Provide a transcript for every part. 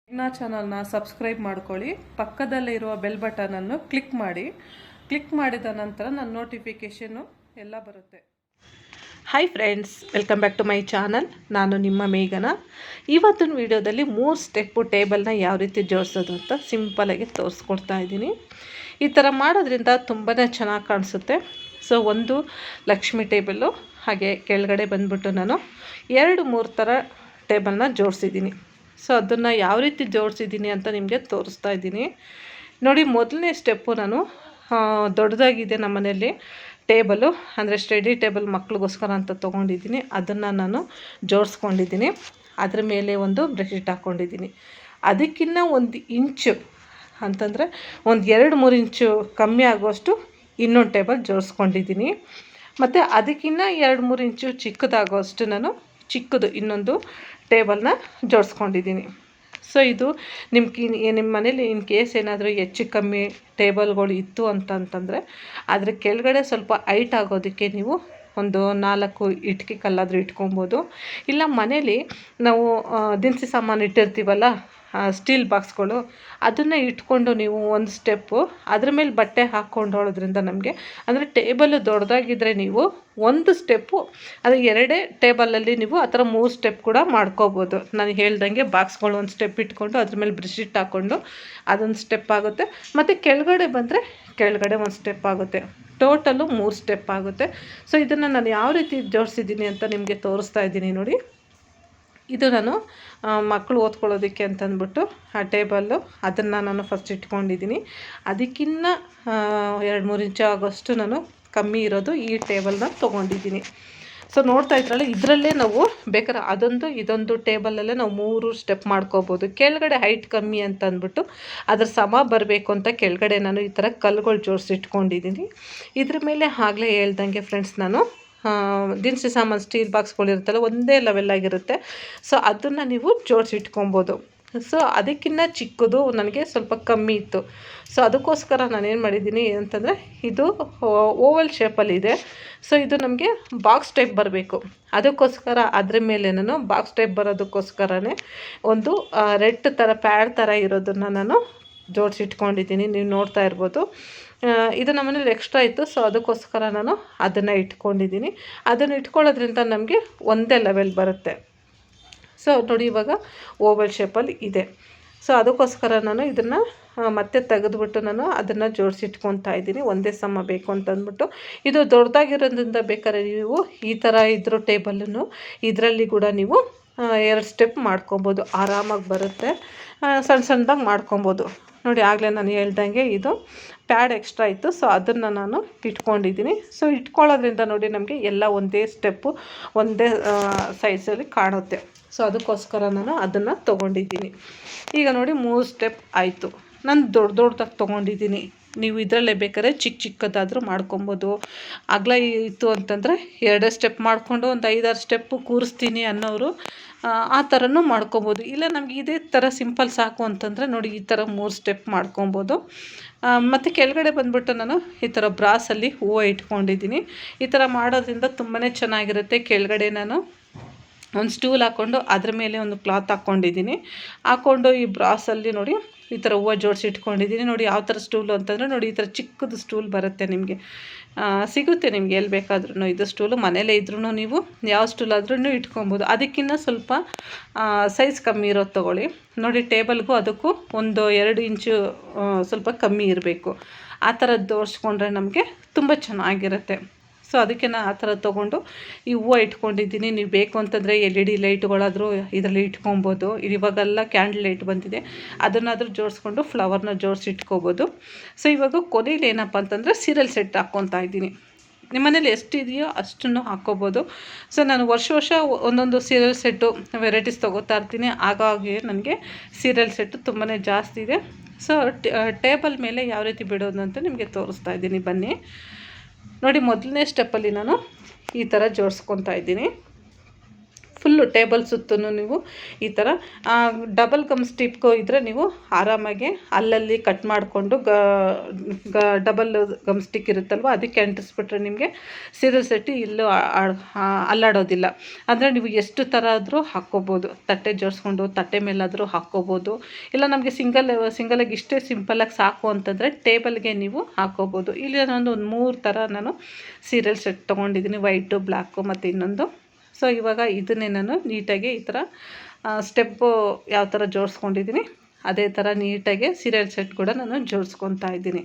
ನನ್ನ ಚಾನಲ್ನ ಸಬ್ಸ್ಕ್ರೈಬ್ ಮಾಡ್ಕೊಳ್ಳಿ, ಪಕ್ಕದಲ್ಲೇ ಇರುವ ಬೆಲ್ ಬಟನನ್ನು ಕ್ಲಿಕ್ ಮಾಡಿ. ಕ್ಲಿಕ್ ಮಾಡಿದ ನಂತರ ನನ್ನ ನೋಟಿಫಿಕೇಷನ್ನು ಎಲ್ಲ ಬರುತ್ತೆ. Hi friends, welcome back to my channel. ನಾನು ನಿಮ್ಮ ಮೇಘನ. ಇವತ್ತಿನ ವಿಡಿಯೋದಲ್ಲಿ 3 ಸ್ಟೆಪ್ಪು ಟೇಬಲ್ನ ಯಾವ ರೀತಿ ಜೋಡಿಸೋದು ಅಂತ ಸಿಂಪಲಾಗಿ ತೋರಿಸ್ಕೊಡ್ತಾ ಇದ್ದೀನಿ. ಈ ಥರ ಮಾಡೋದ್ರಿಂದ ತುಂಬಾ ಚೆನ್ನಾಗಿ ಕಾಣಿಸುತ್ತೆ. ಸೊ ಒಂದು ಲಕ್ಷ್ಮಿ ಟೇಬಲ್ಲು, ಹಾಗೆ ಕೆಳಗಡೆ ಬಂದ್ಬಿಟ್ಟು ನಾನು 2-3 ಥರ ಟೇಬಲ್ನ ಜೋಡಿಸಿದ್ದೀನಿ. ಸೊ ಅದನ್ನು ಯಾವ ರೀತಿ ಜೋಡಿಸಿದ್ದೀನಿ ಅಂತ ನಿಮಗೆ ತೋರಿಸ್ತಾ ಇದ್ದೀನಿ ನೋಡಿ. ಮೊದಲನೇ ಸ್ಟೆಪ್ಪು ನಾನು ದೊಡ್ಡದಾಗಿದೆ ನಮ್ಮ ಮನೆಯಲ್ಲಿ ಟೇಬಲು, ಅಂದರೆ ಸ್ಟಡಿ ಟೇಬಲ್ ಮಕ್ಳಿಗೋಸ್ಕರ ಅಂತ ತೊಗೊಂಡಿದ್ದೀನಿ. ಅದನ್ನು ನಾನು ಜೋಡಿಸ್ಕೊಂಡಿದ್ದೀನಿ. ಅದ್ರ ಮೇಲೆ ಒಂದು ಬ್ರೆಡ್ಶೀಟ್ ಹಾಕ್ಕೊಂಡಿದ್ದೀನಿ. ಅದಕ್ಕಿಂತ 1 ಇಂಚು ಅಂತಂದರೆ ಒಂದು 2-3 ಇಂಚು ಕಮ್ಮಿ ಆಗುವಷ್ಟು ಇನ್ನೊಂದು ಟೇಬಲ್ ಜೋಡಿಸ್ಕೊಂಡಿದ್ದೀನಿ. ಮತ್ತು ಅದಕ್ಕಿಂತ 2-3 ಇಂಚು ಚಿಕ್ಕದಾಗುವಷ್ಟು ನಾನು ಚಿಕ್ಕದು ಇನ್ನೊಂದು ಟೇಬಲ್ನ ಜೋಡಿಸ್ಕೊಂಡಿದ್ದೀನಿ. ಸೊ ಇದು ನಿಮ್ಮ ಮನೇಲಿ ಇನ್ ಕೇಸ್ ಏನಾದರೂ ಹೆಚ್ಚು ಕಮ್ಮಿ ಟೇಬಲ್ಗಳು ಇತ್ತು ಅಂತಂದರೆ ಅದ್ರ ಕೆಳಗಡೆ ಸ್ವಲ್ಪ ಹೈಟ್ ಆಗೋದಕ್ಕೆ ನೀವು ಒಂದು 4 ಇಟ್ಕೆ ಕಲ್ಲಾದರೂ ಇಟ್ಕೊಬೋದು. ಇಲ್ಲ ಮನೇಲಿ ನಾವು ದಿನಸಿ ಸಾಮಾನು ಇಟ್ಟಿರ್ತೀವಲ್ಲ, ಸ್ಟೀಲ್ ಬಾಕ್ಸ್ಗಳು, ಅದನ್ನು ಇಟ್ಕೊಂಡು ನೀವು ಒಂದು ಸ್ಟೆಪ್ಪು ಅದ್ರ ಮೇಲೆ ಬಟ್ಟೆ ಹಾಕ್ಕೊಂಡೋಳೋದ್ರಿಂದ ನಮಗೆ, ಅಂದರೆ ಟೇಬಲ್ ದೊಡ್ಡದಾಗಿದ್ದರೆ ನೀವು ಒಂದು ಸ್ಟೆಪ್ಪು, ಅದು 2 ಟೇಬಲಲ್ಲಿ ನೀವು ಆ ಥರ 3 ಸ್ಟೆಪ್ ಕೂಡ ಮಾಡ್ಕೋಬೋದು. ನಾನು ಹೇಳ್ದಂಗೆ ಬಾಕ್ಸ್ಗಳು ಒಂದು ಸ್ಟೆಪ್ ಇಟ್ಕೊಂಡು ಅದ್ರ ಮೇಲೆ ಬ್ರೆಡ್ಶೀಟ್ ಹಾಕ್ಕೊಂಡು ಅದೊಂದು ಸ್ಟೆಪ್ ಆಗುತ್ತೆ. ಮತ್ತು ಕೆಳಗಡೆ ಬಂದರೆ ಕೆಳಗಡೆ ಒಂದು ಸ್ಟೆಪ್ ಆಗುತ್ತೆ. ಟೋಟಲು 3 ಸ್ಟೆಪ್ ಆಗುತ್ತೆ. ಸೊ ಇದನ್ನು ನಾನು ಯಾವ ರೀತಿ ಜೋಡಿಸಿದ್ದೀನಿ ಅಂತ ನಿಮಗೆ ತೋರಿಸ್ತಾ ಇದ್ದೀನಿ ನೋಡಿ. ಇದು ನಾನು ಮಕ್ಕಳು ಓದ್ಕೊಳ್ಳೋದಕ್ಕೆ ಅಂತಂದ್ಬಿಟ್ಟು ಆ ಟೇಬಲ್ಲು, ಅದನ್ನು ನಾನು ಫಸ್ಟ್ ಇಟ್ಕೊಂಡಿದ್ದೀನಿ. ಅದಕ್ಕಿಂತ 2-3 ಇಂಚು ಆಗೋಷ್ಟು ನಾನು ಕಮ್ಮಿ ಇರೋದು ಈ ಟೇಬಲ್ನ ತೊಗೊಂಡಿದ್ದೀನಿ. ಸೊ ನೋಡ್ತಾ ಇದ್ರಲ್ಲ, ಇದರಲ್ಲೇ ನಾವು ಬೇಕಾದ್ರೆ ಇದೊಂದು ಟೇಬಲಲ್ಲೇ ನಾವು 3 ಸ್ಟೆಪ್ ಮಾಡ್ಕೋಬೋದು. ಕೆಳಗಡೆ ಹೈಟ್ ಕಮ್ಮಿ ಅಂತ ಅಂದ್ಬಿಟ್ಟು ಅದ್ರ ಸಮ ಬರಬೇಕು ಅಂತ ಕೆಳಗಡೆ ನಾನು ಈ ಥರ ಕಲ್ಲುಗಳು ಜೋಡಿಸಿಟ್ಕೊಂಡಿದ್ದೀನಿ. ಇದ್ರ ಮೇಲೆ ಆಗಲೇ ಹೇಳ್ದಂಗೆ ಫ್ರೆಂಡ್ಸ್, ನಾನು ದಿನಸಿ ಸಾಮಾನು ಸ್ಟೀಲ್ ಬಾಕ್ಸ್ಗಳಿರುತ್ತಲ್ಲ, ಒಂದೇ ಲೆವೆಲ್ ಆಗಿರುತ್ತೆ. ಸೊ ಅದನ್ನು ನೀವು ಜೋಡಿಸಿಟ್ಕೊಬೋದು. ಸೊ ಅದಕ್ಕಿಂತ ಚಿಕ್ಕದು ನನಗೆ ಸ್ವಲ್ಪ ಕಮ್ಮಿ ಇತ್ತು. ಸೊ ಅದಕ್ಕೋಸ್ಕರ ನಾನೇನು ಮಾಡಿದ್ದೀನಿ ಅಂತಂದರೆ, ಇದು ಓವಲ್ ಶೇಪಲ್ಲಿದೆ. ಸೊ ಇದು ನಮಗೆ ಬಾಕ್ಸ್ ಟೈಪ್ ಬರಬೇಕು. ಅದಕ್ಕೋಸ್ಕರ ಅದ್ರ ಮೇಲೆ ನಾನು ಬಾಕ್ಸ್ ಟೈಪ್ ಬರೋದಕ್ಕೋಸ್ಕರನೇ ಒಂದು ರೆಡ್ ಥರ ಪ್ಯಾಡ್ ಥರ ಇರೋದನ್ನು ನಾನು ಜೋಡಿಸಿಟ್ಕೊಂಡಿದ್ದೀನಿ. ನೀವು ನೋಡ್ತಾ ಇರ್ಬೋದು. ಇದು ನಮ್ಮ ಮನೇಲಿ ಎಕ್ಸ್ಟ್ರಾ ಇತ್ತು. ಸೊ ಅದಕ್ಕೋಸ್ಕರ ನಾನು ಅದನ್ನು ಇಟ್ಕೊಂಡಿದ್ದೀನಿ. ಅದನ್ನು ಇಟ್ಕೊಳ್ಳೋದ್ರಿಂದ ನಮಗೆ ಒಂದೇ ಲೆವೆಲ್ ಬರುತ್ತೆ. ಸೊ ನೋಡಿ, ಇವಾಗ ಓವಲ್ ಶೇಪಲ್ಲಿ ಇದೆ. ಸೊ ಅದಕ್ಕೋಸ್ಕರ ನಾನು ಇದನ್ನು ಮತ್ತೆ ತೆಗೆದುಬಿಟ್ಟು ನಾನು ಅದನ್ನು ಜೋಡಿಸಿಟ್ಕೊತಾ ಇದ್ದೀನಿ. ಒಂದೇ ಸಮ ಬೇಕು ಅಂತಂದ್ಬಿಟ್ಟು. ಇದು ದೊಡ್ಡದಾಗಿರೋದ್ರಿಂದ ಬೇಕಾದ್ರೆ ನೀವು ಈ ಥರ ಇದ್ರೂ ಟೇಬಲನ್ನು ಇದರಲ್ಲಿ ಕೂಡ ನೀವು 2 ಸ್ಟೆಪ್ ಮಾಡ್ಕೊಬೋದು, ಆರಾಮಾಗಿ ಬರುತ್ತೆ. ಸಣ್ಣದಾಗಿ ಮಾಡ್ಕೊಬೋದು ನೋಡಿ. ಆಗಲೇ ನಾನು ಹೇಳ್ದಂಗೆ ಇದು ಪ್ಯಾಡ್ ಎಕ್ಸ್ಟ್ರಾ ಇತ್ತು. ಸೊ ಅದನ್ನು ನಾನು ಇಟ್ಕೊಂಡಿದ್ದೀನಿ. ಸೊ ಇಟ್ಕೊಳ್ಳೋದ್ರಿಂದ ನೋಡಿ ನಮಗೆ ಎಲ್ಲ ಒಂದೇ ಸ್ಟೆಪ್ಪು ಒಂದೇ ಸೈಜಲ್ಲಿ ಕಾಣುತ್ತೆ. ಸೊ ಅದಕ್ಕೋಸ್ಕರ ನಾನು ಅದನ್ನು ತೊಗೊಂಡಿದ್ದೀನಿ. ಈಗ ನೋಡಿ 3 ಸ್ಟೆಪ್ ಆಯಿತು. ನಾನು ದೊಡ್ಡದಾಗಿ ತೊಗೊಂಡಿದ್ದೀನಿ. ನೀವು ಇದರಲ್ಲೇ ಬೇಕಾದ್ರೆ ಚಿಕ್ಕದಾದರೂ ಮಾಡ್ಕೊಬೋದು. ಅಗಲ ಇತ್ತು ಅಂತಂದರೆ 2 ಸ್ಟೆಪ್ ಮಾಡಿಕೊಂಡು ಒಂದು 5-6 ಸ್ಟೆಪ್ಪು ಕೂರಿಸ್ತೀನಿ ಅನ್ನೋರು ಆ ಥರನೂ ಮಾಡ್ಕೊಬೋದು. ಇಲ್ಲ ನಮಗೆ ಇದೇ ಥರ ಸಿಂಪಲ್ ಸಾಕು ಅಂತಂದರೆ ನೋಡಿ, ಈ ಥರ 3 ಸ್ಟೆಪ್ ಮಾಡ್ಕೊಬೋದು. ಮತ್ತು ಕೆಳಗಡೆ ಬಂದುಬಿಟ್ಟು ನಾನು ಈ ಥರ ಬ್ರಾಸಲ್ಲಿ ಹೂವು ಇಟ್ಕೊಂಡಿದ್ದೀನಿ. ಈ ಥರ ಮಾಡೋದ್ರಿಂದ ತುಂಬಾ ಚೆನ್ನಾಗಿರುತ್ತೆ. ಕೆಳಗಡೆ ನಾನು ಒಂದು ಸ್ಟೂಲ್ ಹಾಕ್ಕೊಂಡು ಅದ್ರ ಮೇಲೆ ಒಂದು ಕ್ಲಾತ್ ಹಾಕ್ಕೊಂಡಿದ್ದೀನಿ. ಹಾಕ್ಕೊಂಡು ಈ ಬ್ರಾಸಲ್ಲಿ ನೋಡಿ ಈ ಥರ ಹೂವು ಜೋಡಿಸಿ ಇಟ್ಕೊಂಡಿದ್ದೀನಿ. ನೋಡಿ ಯಾವ ಥರ ಸ್ಟೂಲು ಅಂತಂದರೆ ನೋಡಿ, ಈ ಥರ ಚಿಕ್ಕದು ಸ್ಟೂಲ್ ಬರುತ್ತೆ. ನಿಮಗೆ ಸಿಗುತ್ತೆ ನಿಮ್ಗೆ ಎಲ್ಲಿ ಬೇಕಾದ್ರೂ. ಇದು ಸ್ಟೂಲು ಮನೇಲೇ ಇದ್ರೂ ನೀವು ಯಾವ ಸ್ಟೂಲ್ ಆದ್ರೂ ಇಟ್ಕೊಬೋದು. ಅದಕ್ಕಿಂತ ಸ್ವಲ್ಪ ಸೈಜ್ ಕಮ್ಮಿ ಇರೋದು ತೊಗೊಳ್ಳಿ ನೋಡಿ. ಟೇಬಲ್ಗೂ ಅದಕ್ಕೂ ಒಂದು 2 ಇಂಚು ಸ್ವಲ್ಪ ಕಮ್ಮಿ ಇರಬೇಕು. ಆ ಥರದ್ದು ಜೋಡಿಸ್ಕೊಂಡ್ರೆ ನಮಗೆ ತುಂಬ ಚೆನ್ನಾಗಿರುತ್ತೆ. ಸೊ ಅದಕ್ಕೆ ನಾನು ಆ ಥರ ತೊಗೊಂಡು ಈ ಹೂವು ಇಟ್ಕೊಂಡಿದ್ದೀನಿ. ನೀವು ಬೇಕು ಅಂತಂದರೆ LED ಲೈಟ್ಗಳಾದರೂ ಇದರಲ್ಲಿ ಇಟ್ಕೊಬೋದು. ಇವಾಗೆಲ್ಲ ಕ್ಯಾಂಡಲ್ ಲೈಟ್ ಬಂದಿದೆ, ಅದನ್ನಾದರೂ ಜೋಡಿಸ್ಕೊಂಡು ಫ್ಲವರ್ನ ಜೋಡಿಸಿ ಇಟ್ಕೊಬೋದು. ಸೊ ಇವಾಗ ಕೊನೆಯಲ್ಲಿ ಏನಪ್ಪ ಅಂತಂದರೆ ಸೀರಿಯಲ್ ಸೆಟ್ ಹಾಕ್ಕೊತಾ ಇದ್ದೀನಿ. ನಿಮ್ಮ ಮನೇಲಿ ಎಷ್ಟಿದೆಯೋ ಅಷ್ಟನ್ನು ಹಾಕ್ಕೋಬೋದು. ಸೊ ನಾನು ವರ್ಷ ಒಂದೊಂದು ಸೀರಿಯಲ್ ಸೆಟ್ಟು ವೆರೈಟೀಸ್ ತೊಗೋತಾ ಇರ್ತೀನಿ. ಹಾಗಾಗಿ ನನಗೆ ಸೀರಿಯಲ್ ಸೆಟ್ಟು ತುಂಬಾ ಜಾಸ್ತಿ ಇದೆ. ಸೊ ಟೇಬಲ್ ಮೇಲೆ ಯಾವ ರೀತಿ ಬಿಡೋದು ಅಂತ ನಿಮಗೆ ತೋರಿಸ್ತಾ ಇದ್ದೀನಿ, ಬನ್ನಿ ನೋಡಿ. ಮೊದಲನೇ ಸ್ಟೆಪ್ಪಲ್ಲಿ ನಾನು ಈ ಥರ ಜೋಡಿಸ್ಕೊತಾ ಇದ್ದೀನಿ. ಫುಲ್ಲು ಟೇಬಲ್ ಸುತ್ತೂ ನೀವು ಈ ಥರ ಡಬಲ್ ಗಮ್ ಸ್ಟಿಕ್ ಇದ್ದರೆ ನೀವು ಆರಾಮಾಗಿ ಅಲ್ಲಲ್ಲಿ ಕಟ್ ಮಾಡಿಕೊಂಡು ಡಬಲ್ ಗಮ್ ಸ್ಟಿಕ್ ಇರುತ್ತಲ್ವ ಅದಕ್ಕೆ ಅಂಟಿಸ್ಬಿಟ್ರೆ ನಿಮಗೆ ಸೀರಿಯಲ್ ಸೆಟ್ಟು ಇಲ್ಲೂ ಅಲ್ಲಾಡೋದಿಲ್ಲ. ಅಂದರೆ ನೀವು ಎಷ್ಟು ಥರ ಆದರೂ ಹಾಕ್ಕೋಬೋದು, ತಟ್ಟೆ ಜೋಡಿಸ್ಕೊಂಡು ತಟ್ಟೆ ಮೇಲಾದರೂ ಹಾಕ್ಕೋಬೋದು, ಇಲ್ಲ ನಮಗೆ ಸಿಂಗಲಾಗಿ ಇಷ್ಟೇ ಸಿಂಪಲಾಗಿ ಸಾಕು ಅಂತಂದರೆ ಟೇಬಲ್ಗೆ ನೀವು ಹಾಕ್ಕೋಬೋದು. ಇಲ್ಲಿ ನಾನೊಂದು 3 ಥರ ನಾನು ಸೀರಿಯಲ್ ಸೆಟ್ ತೊಗೊಂಡಿದ್ದೀನಿ, ವೈಟು, ಬ್ಲ್ಯಾಕು ಮತ್ತು ಇನ್ನೊಂದು. ಸೊ ಇವಾಗ ಇದನ್ನೇ ನಾನು ನೀಟಾಗಿ ಈ ಥರ ಸ್ಟೆಪ್ಪು ಯಾವ ಥರ ಜೋಡಿಸ್ಕೊಂಡಿದ್ದೀನಿ ಅದೇ ಥರ ನೀಟಾಗಿ ಸೀರಿಯಲ್ ಸೆಟ್ ಕೂಡ ನಾನು ಜೋಡಿಸ್ಕೊತಾ ಇದ್ದೀನಿ.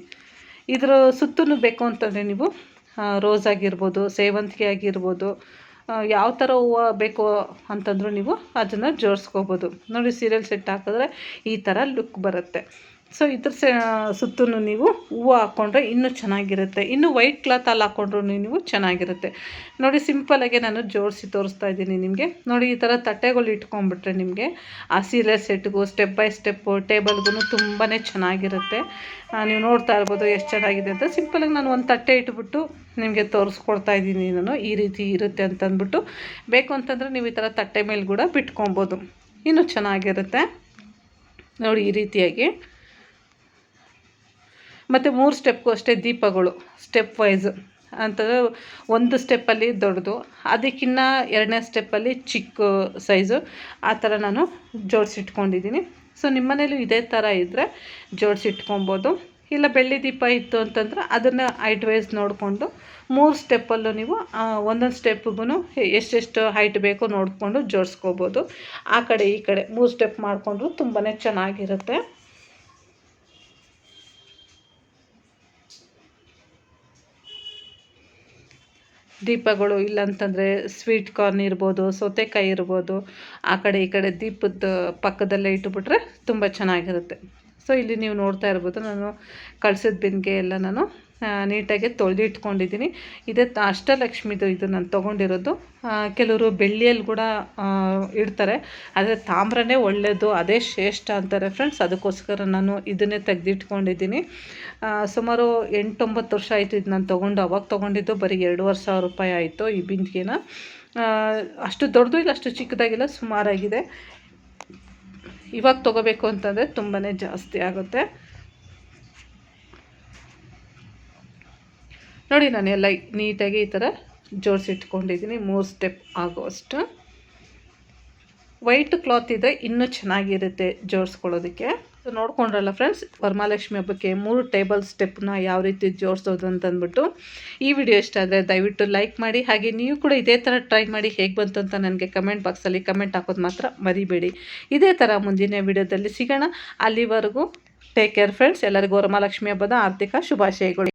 ಇದ್ರ ಸುತ್ತೂ ಬೇಕು ಅಂತಂದರೆ ನೀವು ರೋಸ್ ಆಗಿರ್ಬೋದು, ಸೇವಂತಿಗೆ ಆಗಿರ್ಬೋದು, ಯಾವ ಥರ ಹೂವು ಬೇಕು ಅಂತಂದರೂ ನೀವು ಅದನ್ನು ಜೋಡಿಸ್ಕೋಬೋದು. ನೋಡಿ ಸೀರಿಯಲ್ ಸೆಟ್ ಹಾಕಿದ್ರೆ ಈ ಥರ ಲುಕ್ ಬರುತ್ತೆ. ಸೊ ಇದ್ರ ಸುತ್ತೂ ನೀವು ಹೂವು ಹಾಕ್ಕೊಂಡ್ರೆ ಇನ್ನೂ ಚೆನ್ನಾಗಿರುತ್ತೆ. ಇನ್ನು ವೈಟ್ ಕ್ಲಾತಲ್ಲಿ ಹಾಕ್ಕೊಂಡ್ರೂ ನೀವು ಚೆನ್ನಾಗಿರುತ್ತೆ. ನೋಡಿ ಸಿಂಪಲಾಗಿ ನಾನು ಜೋಡಿಸಿ ತೋರಿಸ್ತಾ ಇದ್ದೀನಿ ನಿಮಗೆ. ನೋಡಿ ಈ ಥರ ತಟ್ಟೆಗಳು ಇಟ್ಕೊಂಡ್ಬಿಟ್ರೆ ನಿಮಗೆ ಆ ಸೀರಿಯಲ್ ಸೆಟ್ಗೂ ಸ್ಟೆಪ್ ಬೈ ಸ್ಟೆಪ್ಪು ಟೇಬಲ್ಗೂ ತುಂಬಾ ಚೆನ್ನಾಗಿರುತ್ತೆ. ನೀವು ನೋಡ್ತಾ ಇರ್ಬೋದು ಎಷ್ಟು ಚೆನ್ನಾಗಿದೆ ಅಂತ. ಸಿಂಪಲಾಗಿ ನಾನು ಒಂದು ತಟ್ಟೆ ಇಟ್ಬಿಟ್ಟು ನಿಮಗೆ ತೋರಿಸ್ಕೊಡ್ತಾ ಇದ್ದೀನಿ. ನಾನು ಈ ರೀತಿ ಇರುತ್ತೆ ಅಂತಂದ್ಬಿಟ್ಟು, ಬೇಕು ಅಂತಂದರೆ ನೀವು ಈ ಥರ ತಟ್ಟೆ ಮೇಲೆ ಕೂಡ ಬಿಟ್ಕೊಬೋದು, ಇನ್ನೂ ಚೆನ್ನಾಗಿರುತ್ತೆ. ನೋಡಿ ಈ ರೀತಿಯಾಗಿ. ಮತ್ತು 3 ಸ್ಟೆಪ್ಗೂ ಅಷ್ಟೇ ದೀಪಗಳು ಸ್ಟೆಪ್ ವೈಸ್ ಅಂತಂದರೆ ಒಂದು ಸ್ಟೆಪ್ಪಲ್ಲಿ ದೊಡ್ಡದು, ಅದಕ್ಕಿಂತ 2ನೇ ಸ್ಟೆಪ್ಪಲ್ಲಿ ಚಿಕ್ಕ ಸೈಜು, ಆ ಥರ ನಾನು ಜೋಡಿಸಿಟ್ಕೊಂಡಿದ್ದೀನಿ. ಸೊ ನಿಮ್ಮ ಮನೇಲೂ ಇದೇ ಥರ ಇದ್ದರೆ ಜೋಡಿಸಿಟ್ಕೊಬೋದು. ಇಲ್ಲ ಬೆಳ್ಳಿ ದೀಪ ಇತ್ತು ಅಂತಂದ್ರೆ ಅದನ್ನು ಹೈಟ್ ವೈಸ್ ನೋಡಿಕೊಂಡು 3 ಸ್ಟೆಪ್ಪಲ್ಲೂ ನೀವು ಒಂದೊಂದು ಸ್ಟೆಪ್ಗೂ ಎಷ್ಟೆಷ್ಟು ಹೈಟ್ ಬೇಕೋ ನೋಡಿಕೊಂಡು ಜೋಡಿಸ್ಕೋಬೋದು. ಆ ಕಡೆ ಈ ಕಡೆ 3 ಸ್ಟೆಪ್ ಮಾಡಿಕೊಂಡ್ರು ತುಂಬಾ ಚೆನ್ನಾಗಿರುತ್ತೆ. ದೀಪಗಳು ಇಲ್ಲಾಂತಂದರೆ ಸ್ವೀಟ್ ಕಾರ್ನ್ ಇರ್ಬೋದು, ಸೌತೆಕಾಯಿ ಇರ್ಬೋದು, ಆ ಕಡೆ ಈ ಕಡೆ ದೀಪದ ಪಕ್ಕದಲ್ಲೇ ಇಟ್ಟುಬಿಟ್ರೆ ತುಂಬ ಚೆನ್ನಾಗಿರುತ್ತೆ. ಸೊ ಇಲ್ಲಿ ನೀವು ನೋಡ್ತಾ ಇರ್ಬೋದು, ನಾನು ಕಳ್ಸಿದ ಬಿಂದಿಗೆ ಎಲ್ಲ ನಾನು ನೀಟಾಗಿ ತೊಳೆದಿಟ್ಕೊಂಡಿದ್ದೀನಿ. ಇದೇ ಅಷ್ಟಲಕ್ಷ್ಮಿದು ಇದು ನಾನು ತೊಗೊಂಡಿರೋದು. ಕೆಲವರು ಬೆಳ್ಳಿಯಲ್ಲಿ ಕೂಡ ಇಡ್ತಾರೆ, ಆದರೆ ತಾಮ್ರನೇ ಒಳ್ಳೆಯದು, ಅದೇ ಶ್ರೇಷ್ಠ ಅಂತಾರೆ ಫ್ರೆಂಡ್ಸ್. ಅದಕ್ಕೋಸ್ಕರ ನಾನು ಇದನ್ನೇ ತೆಗೆದಿಟ್ಕೊಂಡಿದ್ದೀನಿ. ಸುಮಾರು 8-9 ವರ್ಷ ಆಯಿತು ಇದು ನಾನು ತೊಗೊಂಡು. ಅವಾಗ ತೊಗೊಂಡಿದ್ದು ಬರೀ 2,500 ರೂಪಾಯಿ ಆಯಿತು ಈ ಬಿಂದಿಗೆನ. ಅಷ್ಟು ದೊಡ್ಡದು ಇಲ್ಲ, ಅಷ್ಟು ಚಿಕ್ಕದಾಗಿಲ್ಲ, ಸುಮಾರಾಗಿದೆ. ಇವಾಗ ತೊಗೋಬೇಕು ಅಂತಂದರೆ ತುಂಬಾ ಜಾಸ್ತಿ ಆಗುತ್ತೆ. ನೋಡಿ ನಾನು ಎಲ್ಲ ನೀಟಾಗಿ ಈ ಥರ ಜೋಡಿಸಿಟ್ಕೊಂಡಿದ್ದೀನಿ 3 ಸ್ಟೆಪ್ ಆಗೋಷ್ಟು. ವೈಟ್ ಕ್ಲಾತ್ ಇದೆ ಇನ್ನೂ ಚೆನ್ನಾಗಿರುತ್ತೆ ಜೋಡಿಸ್ಕೊಳ್ಳೋದಕ್ಕೆ. ಸೊ ನೋಡ್ಕೊಂಡ್ರಲ್ಲ ಫ್ರೆಂಡ್ಸ್, ವರಮಹಾಲಕ್ಷ್ಮಿ ಹಬ್ಬಕ್ಕೆ 3 ಟೇಬಲ್ ಸ್ಟೆಪ್ನ ಯಾವ ರೀತಿ ಜೋಡಿಸೋದು ಅಂತಂದ್ಬಿಟ್ಟು. ಈ ವಿಡಿಯೋ ಇಷ್ಟ ಆದರೆ ದಯವಿಟ್ಟು ಲೈಕ್ ಮಾಡಿ, ಹಾಗೆ ನೀವು ಕೂಡ ಇದೇ ಥರ ಟ್ರೈ ಮಾಡಿ ಹೇಗೆ ಬಂತು ಅಂತ ನನಗೆ ಕಮೆಂಟ್ ಬಾಕ್ಸಲ್ಲಿ ಕಮೆಂಟ್ ಹಾಕೋದು ಮಾತ್ರ ಮರಿಬೇಡಿ. ಇದೇ ಥರ ಮುಂದಿನ ವಿಡಿಯೋದಲ್ಲಿ ಸಿಗೋಣ. ಅಲ್ಲಿವರೆಗೂ ಟೇಕ್ ಕೇರ್ ಫ್ರೆಂಡ್ಸ್. ಎಲ್ಲರಿಗೂ ವರಮಹಾಲಕ್ಷ್ಮಿ ಹಬ್ಬದ ಆರ್ಥಿಕ ಶುಭಾಶಯಗಳು.